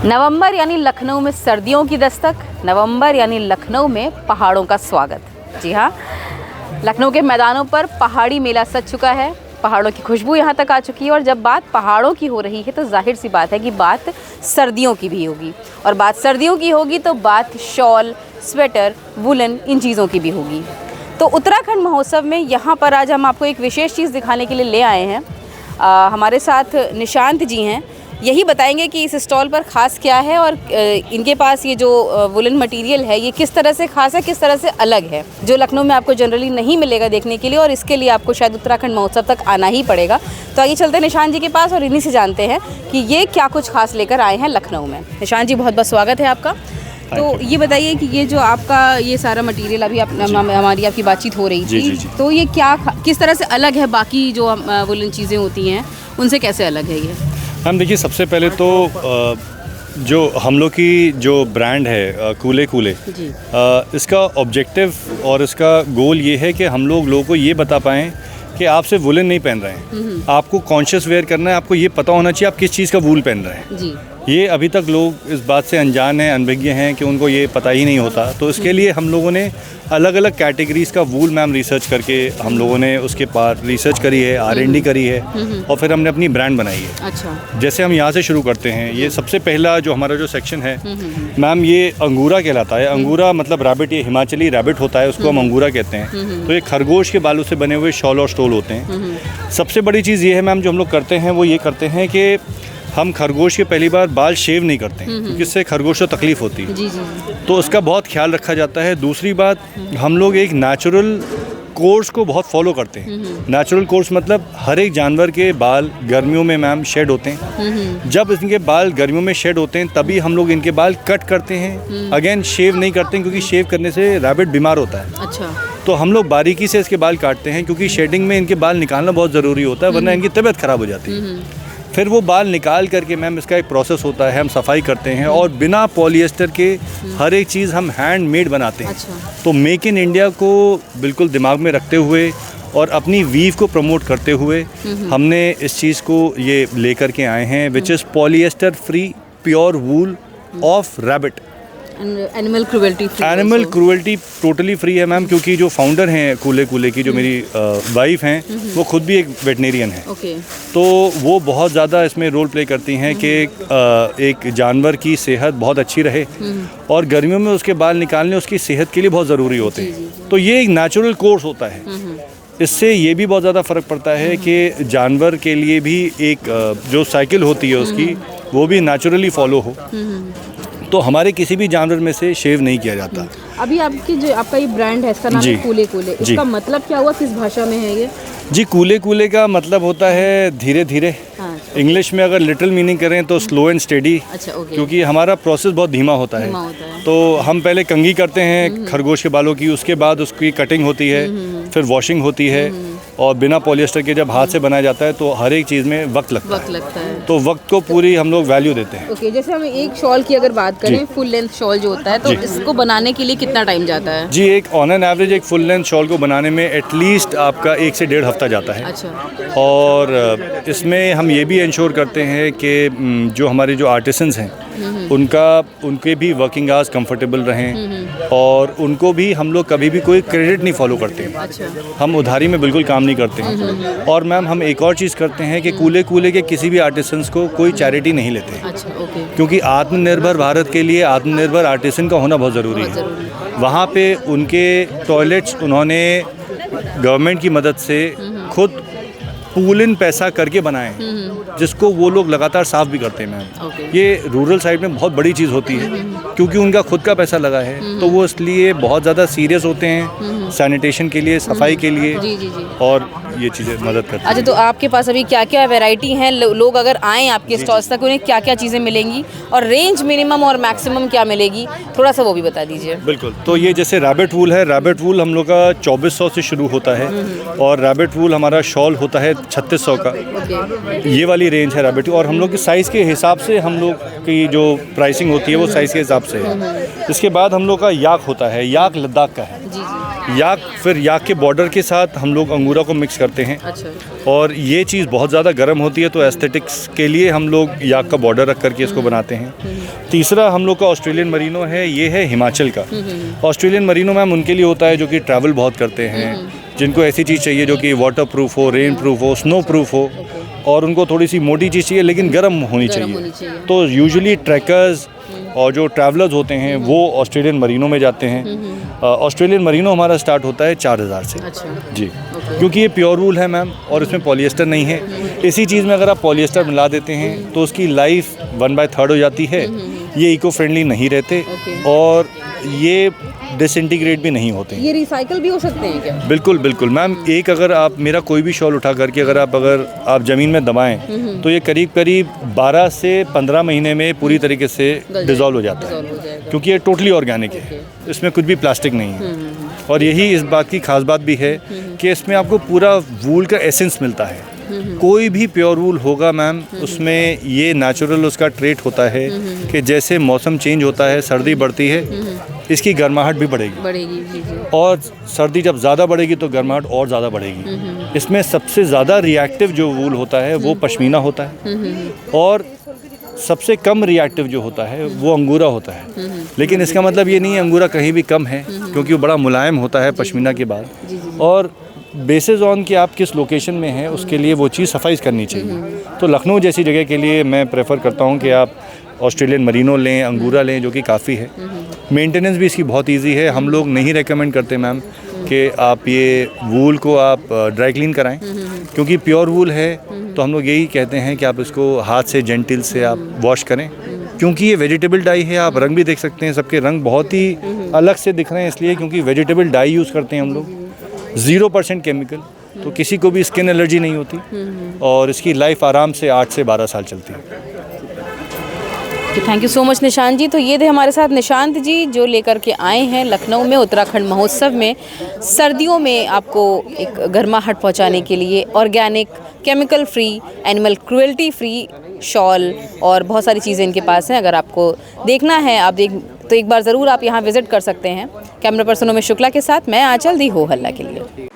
नवंबर यानी लखनऊ में सर्दियों की दस्तक, नवंबर यानी लखनऊ में पहाड़ों का स्वागत। जी हाँ, लखनऊ के मैदानों पर पहाड़ी मेला सज चुका है। पहाड़ों की खुशबू यहाँ तक आ चुकी है और जब बात पहाड़ों की हो रही है तो जाहिर सी बात है कि बात सर्दियों की भी होगी, और बात सर्दियों की होगी तो बात शॉल, स्वेटर, वुलन, इन चीज़ों की भी होगी। तो उत्तराखंड महोत्सव में यहाँ पर आज हम आपको एक विशेष चीज़ दिखाने के लिए ले आए हैं। हमारे साथ निशांत जी हैं, यही बताएंगे कि इस स्टॉल पर ख़ास क्या है और इनके पास ये जो वुलन मटेरियल है ये किस तरह से ख़ास है, किस तरह से अलग है, जो लखनऊ में आपको जनरली नहीं मिलेगा देखने के लिए, और इसके लिए आपको शायद उत्तराखंड महोत्सव तक आना ही पड़ेगा। तो आइए चलते हैं निशांत जी के पास और इन्हीं से जानते हैं कि ये क्या कुछ खास लेकर आए हैं लखनऊ में। निशांत जी, बहुत बहुत स्वागत है आपका। तो ये बताइए कि ये जो आपका ये सारा मटेरियल अभी हमारी आपकी बातचीत हो रही थी, तो ये क्या किस तरह से अलग है बाकी जो वुलन चीज़ें होती हैं उनसे, कैसे अलग है ये? मैम देखिए, सबसे पहले तो जो हम लोग की जो ब्रांड है कूले कूले, इसका ऑब्जेक्टिव और इसका गोल ये है कि हम लोगों को ये बता पाएँ कि आप सिर्फ वुलन नहीं पहन रहे हैं, आपको कॉन्शियस वेयर करना है, आपको ये पता होना चाहिए आप किस चीज़ का वूल पहन रहे हैं। जी। ये अभी तक लोग इस बात से अनजान हैं, अनभिज्ञ हैं कि उनको ये पता ही नहीं होता। तो इसके लिए हम लोगों ने अलग अलग कैटेगरीज़ का वूल मैम रिसर्च करके हम लोगों ने उसके पार रिसर्च करी है, R&D करी है, और फिर हमने अपनी ब्रांड बनाई है। अच्छा। जैसे हम यहाँ से शुरू करते हैं, ये सबसे पहला जो हमारा जो सेक्शन है मैम, ये अंगूरा कहलाता है। अंगूरा मतलब रैबिट, ये हिमाचली रैबिट होता है, उसको हम अंगूरा कहते हैं। तो ये खरगोश के बालों से बने हुए शॉल और स्टोल होते हैं। सबसे बड़ी चीज़ ये है मैम जो हम लोग करते हैं, वो ये करते हैं कि हम खरगोश के पहली बार बाल शेव नहीं करते हैं, क्योंकि इससे खरगोश को तकलीफ़ होती है। जी। तो उसका बहुत ख्याल रखा जाता है। दूसरी बात, हम लोग एक नेचुरल कोर्स को बहुत फॉलो करते हैं। नेचुरल कोर्स मतलब हर एक जानवर के बाल गर्मियों में मैम शेड होते हैं। जब इनके बाल गर्मियों में शेड होते हैं तभी हम लोग इनके बाल कट करते हैं। अगेन शेव नहीं करते हैं, क्योंकि शेव करने से रैबिट बीमार होता है। अच्छा। तो हम लोग बारीकी से इसके बाल काटते हैं, क्योंकि शेडिंग में इनके बाल निकालना बहुत ज़रूरी होता है, वरना इनकी तबीयत ख़राब हो जाती है। फिर वो बाल निकाल करके मैम इसका एक प्रोसेस होता है, हम सफाई करते हैं और बिना पॉलिएस्टर के हर एक चीज़ हम हैंड मेड बनाते हैं। अच्छा। तो मेक इन इंडिया को बिल्कुल दिमाग में रखते हुए और अपनी वीव को प्रमोट करते हुए हमने इस चीज़ को ये लेकर के आए हैं, which is polyester free pure wool of rabbit. Animal cruelty free, animal cruelty totally free है मैम, क्योंकि जो फाउंडर हैं कूले कूले की, जो मेरी वाइफ हैं, वो खुद भी एक वेटनेरियन है। तो वो बहुत ज़्यादा इसमें रोल प्ले करती हैं कि एक जानवर की सेहत बहुत अच्छी रहे, और गर्मियों में उसके बाल निकालने उसकी सेहत के लिए बहुत ज़रूरी होते हैं। तो ये एक नेचुरल कोर्स होता है। इससे ये भी बहुत ज़्यादा फ़र्क पड़ता है कि जानवर के लिए भी एक जो साइकिल होती है उसकी, वो भी नेचुरली फॉलो हो। तो हमारे किसी भी जानवर में से शेव नहीं किया जाता। अभी आपकी जो आपका ये ब्रांड है, इसका नाम है कूले कूले, इसका मतलब क्या हुआ, किस भाषा में है ये? जी, कूले कूले का मतलब होता है धीरे धीरे। हाँ। इंग्लिश में अगर लिटिल मीनिंग करें तो स्लो एंड स्टेडी। अच्छा, क्योंकि हमारा प्रोसेस बहुत धीमा होता है। तो हम पहले कंघी करते हैं खरगोश के बालों की, उसके बाद उसकी कटिंग होती है, फिर वॉशिंग होती है, और बिना पॉलिएस्टर के जब हाथ से बनाया जाता है तो हर एक चीज़ में वक्त लगता है। तो वक्त को पूरी हम लोग वैल्यू देते हैं। ओके, जैसे हम एक शॉल की अगर बात करें, फुल लेंथ शॉल जो होता है, तो इसको बनाने के लिए कितना टाइम जाता है? जी, एक ऑन एन एवरेज एक फुल लेंथ शॉल को बनाने में एटलीस्ट आपका 1 से 1.5 हफ्ता जाता है। अच्छा। और इसमें हम ये भी इंश्योर करते हैं कि जो हमारे जो आर्टिसंस हैं उनके भी वर्किंग आवर्स कंफर्टेबल रहें, और उनको भी हम लोग कभी भी कोई क्रेडिट नहीं फॉलो करते हैं। अच्छा। हम उधारी में बिल्कुल काम नहीं करते हैं। और मैम हम एक और चीज़ करते हैं कि कूले कूले के किसी भी आर्टिसंस को कोई चैरिटी नहीं लेते। अच्छा, ओके। क्योंकि आत्मनिर्भर भारत के लिए आत्मनिर्भर आर्टिसन का होना बहुत ज़रूरी है। वहाँ पे उनके टॉयलेट्स उन्होंने गवर्नमेंट की मदद से खुद पूल इन पैसा करके बनाए हैं, जिसको वो लोग लगातार साफ़ भी करते हैं मैम। ये रूरल साइड में बहुत बड़ी चीज़ होती है, क्योंकि उनका खुद का पैसा लगा है, तो वो इसलिए बहुत ज़्यादा सीरियस होते हैं सैनिटेशन के लिए, सफाई के लिए। जी। और ये चीज़ें मदद करती हैं। अच्छा, तो आपके पास अभी क्या क्या वैरायटी हैं? लोग अगर आएँ आपके स्टॉल्स तक, उन्हें क्या क्या चीज़ें मिलेंगी, और रेंज मिनिमम और मैक्सिमम क्या मिलेगी, थोड़ा सा वो भी बता दीजिए। बिल्कुल। तो ये जैसे रैबिट वूल है, रैबिट वूल हम लोग का 2400 से शुरू होता है, और रैबिट वूल हमारा शॉल होता है 3600 का, ओके। ये वाली रेंज है रैबिट की। और हम लोग की साइज़ के हिसाब से हम लोग की जो प्राइसिंग होती है वो साइज़ के हिसाब से है। इसके बाद हम लोग का याक होता है, याक लद्दाख का है। जी जी। याक, फिर याक के बॉर्डर के साथ हम लोग अंगूरा को मिक्स करते हैं। अच्छा। और ये चीज़ बहुत ज़्यादा गर्म होती है तो एस्थेटिक्स के लिए हम लोग याक का बॉर्डर रख करके इसको बनाते हैं। तीसरा हम लोग का ऑस्ट्रेलियन मरीनो है, ये है हिमाचल का। ऑस्ट्रेलियन मरीनो मैम उनके लिए होता है जो कि ट्रैवल बहुत करते हैं, जिनको ऐसी चीज़ चाहिए जो कि वाटर प्रूफ हो, रेन प्रूफ हो, स्नो प्रूफ हो, और उनको थोड़ी सी मोटी चीज़ चाहिए लेकिन गर्म होनी चाहिए। तो यूजुअली ट्रैकर्स और जो ट्रैवलर्स होते हैं वो ऑस्ट्रेलियन मरीनो में जाते हैं। ऑस्ट्रेलियन मरीनो हमारा स्टार्ट होता है 4000 से। अच्छा। जी, क्योंकि ये प्योर वूल है मैम और इसमें पॉलिएस्टर नहीं है। इसी चीज़ में अगर आप पॉलिएस्टर मिला देते हैं तो उसकी लाइफ 1/3 हो जाती है। ये इको फ्रेंडली नहीं रहते और ये डिसइंटीग्रेट भी नहीं होते हैं। ये रिसाइकल भी हो सकते हैं क्या? बिल्कुल बिल्कुल मैम। एक अगर आप मेरा कोई भी शॉल उठा करके अगर आप ज़मीन में दबाएं तो ये करीब करीब 12 से 15 महीने में पूरी तरीके से डिज़ोल्व हो जाता है, क्योंकि ये टोटली ऑर्गेनिक है, इसमें कुछ भी प्लास्टिक नहीं है। और यही इस बात की खास बात भी है कि इसमें आपको पूरा वूल का एसेंस मिलता है। कोई भी प्योर वूल होगा मैम उसमें ये नेचुरल उसका ट्रेट होता है कि जैसे मौसम चेंज होता है, सर्दी बढ़ती है, इसकी गर्माहट भी बढ़ेगी। जी जी। और सर्दी जब ज़्यादा बढ़ेगी तो गर्माहट और ज़्यादा बढ़ेगी। इसमें सबसे ज़्यादा रिएक्टिव जो वूल होता है वो पश्मीना होता है, और सबसे कम रिएक्टिव जो होता है वो अंगूरा होता है। लेकिन इसका मतलब ये नहीं है अंगूरा कहीं भी कम है, क्योंकि वो बड़ा मुलायम होता है पश्मीना के बाद। और बेसिस ऑन कि आप किस लोकेशन में हैं उसके लिए वो चीज़ सफाइज़ करनी चाहिए। तो लखनऊ जैसी जगह के लिए मैं प्रेफर करता हूँ कि आप ऑस्ट्रेलियन मरीनो लें, अंगूरा लें, जो कि काफ़ी है। मेंटेनेंस भी इसकी बहुत इजी है। हम लोग नहीं रेकमेंड करते मैम कि आप ये वूल को आप ड्राई क्लीन कराएं, क्योंकि प्योर वूल है तो हम लोग यही कहते हैं कि आप इसको हाथ से जेंटिल से आप वॉश करें, क्योंकि ये वेजिटेबल डाई है। आप रंग भी देख सकते हैं, सबके रंग बहुत ही अलग से दिख रहे हैं इसलिए क्योंकि वेजिटेबल डाई यूज़ करते हैं हम लोग, 0% केमिकल, तो किसी को भी स्किन एलर्जी नहीं होती और इसकी लाइफ आराम से 8 से 12 साल चलती है। Thank you so much Nishant ji. तो ये थे हमारे साथ निशांत जी जो लेकर के आए हैं लखनऊ में उत्तराखंड महोत्सव में सर्दियों में आपको एक गर्माहट पहुंचाने के लिए organic, chemical free, animal cruelty free shawl और बहुत सारी चीज़ें इनके पास हैं। अगर आपको देखना है तो एक बार ज़रूर आप यहाँ विज़िट कर सकते हैं। कैमरा पर्सन उमेश शुक्ला के साथ मैं आंचल दी हो हल्ला के लिए।